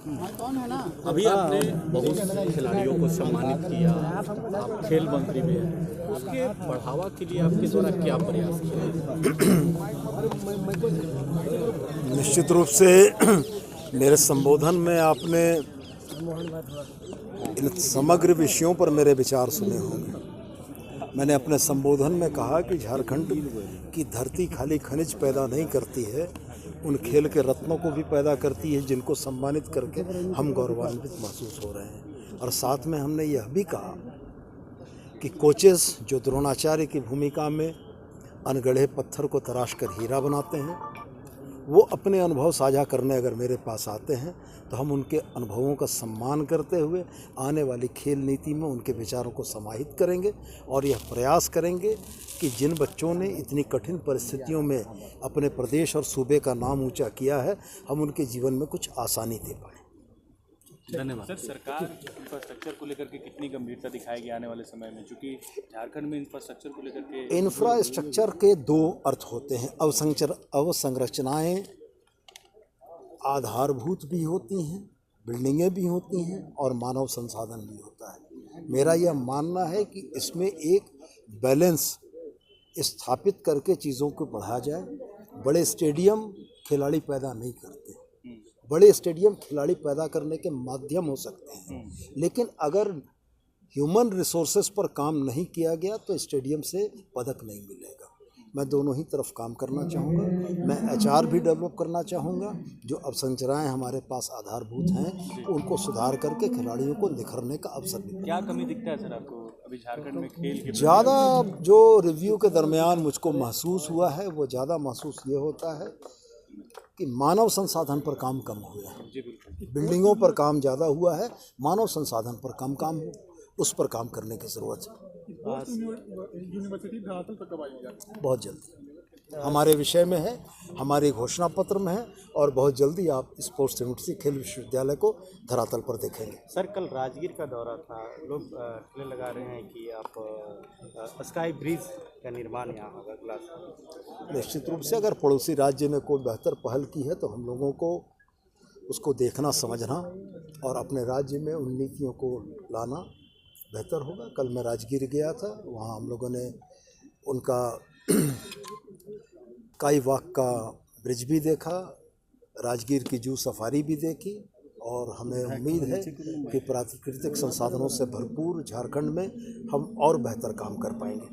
अभी आपने बहुत से खिलाड़ियों को सम्मानित किया, आप खेल मंत्री में हैं, उसके बढ़ावा के लिए आपके द्वारा क्या प्रयास किए? निश्चित रूप से मेरे संबोधन में आपने इन समग्र विषयों पर मेरे विचार सुने होंगे। मैंने अपने संबोधन में कहा कि झारखंड की धरती खाली खनिज पैदा नहीं करती है, उन खेल के रत्नों को भी पैदा करती है जिनको सम्मानित करके हम गौरवान्वित महसूस हो रहे हैं। और साथ में हमने यह भी कहा कि कोचेस जो द्रोणाचार्य की भूमिका में अनगढ़े पत्थर को तराश कर हीरा बनाते हैं, वो अपने अनुभव साझा करने अगर मेरे पास आते हैं तो हम उनके अनुभवों का सम्मान करते हुए आने वाली खेल नीति में उनके विचारों को समाहित करेंगे और यह प्रयास करेंगे कि जिन बच्चों ने इतनी कठिन परिस्थितियों में अपने प्रदेश और सूबे का नाम ऊंचा किया है, हम उनके जीवन में कुछ आसानी दे पाएँ। धन्यवाद। सर, सरकार इंफ्रास्ट्रक्चर को लेकर के कितनी गंभीरता दिखाएगी आने वाले समय में, क्योंकि झारखंड में इंफ्रास्ट्रक्चर को लेकर के इंफ्रास्ट्रक्चर के दो अर्थ होते हैं। अवसंरचनाएं आधारभूत भी होती हैं, बिल्डिंगें भी होती हैं और मानव संसाधन भी होता है। मेरा यह मानना है कि इसमें एक बैलेंस स्थापित करके चीज़ों को बढ़ाया जाए। बड़े स्टेडियम खिलाड़ी पैदा नहीं करते, बड़े स्टेडियम खिलाड़ी पैदा करने के माध्यम हो सकते हैं, लेकिन अगर ह्यूमन रिसोर्सेज पर काम नहीं किया गया तो स्टेडियम से पदक नहीं मिलेगा। मैं दोनों ही तरफ काम करना चाहूँगा। मैं एचआर भी डेवलप करना चाहूँगा। जो अवसंरचनाएं हमारे पास आधारभूत हैं उनको सुधार करके खिलाड़ियों को निखरने का अवसर मिले। क्या कमी दिखता है सर आपको अभी झारखंड में खेल के? ज़्यादा जो रिव्यू के दरमियान मुझको महसूस हुआ है वो ज़्यादा महसूस ये होता है कि मानव संसाधन पर काम कम हुआ है। बिल्डिंगों पर काम ज़्यादा हुआ है, मानव संसाधन पर कम काम हो, उस पर काम करने की ज़रूरत है। यूनिवर्सिटी धरातल पर कब आएगी? बहुत जल्दी हमारे विषय में है, हमारे घोषणा पत्र में है और बहुत जल्दी आप स्पोर्ट्स यूनिवर्सिटी खेल विश्वविद्यालय को धरातल पर देखेंगे। सर, कल राजगीर का दौरा था, लोग ठेले लगा रहे हैं कि आप स्काई ब्रिज का निर्माण यहाँ होगा ग्लास। निश्चित रूप से अगर पड़ोसी राज्य ने कोई बेहतर पहल की है तो हम लोगों को उसको देखना, समझना और अपने राज्य में उन नीतियों को लाना बेहतर होगा। कल मैं राजगीर गया था, वहाँ हम लोगों ने उनका काई वाक का ब्रिज भी देखा, राजगीर की जू सफारी भी देखी और हमें उम्मीद है कि प्राकृतिक संसाधनों से भरपूर झारखंड में हम और बेहतर काम कर पाएंगे।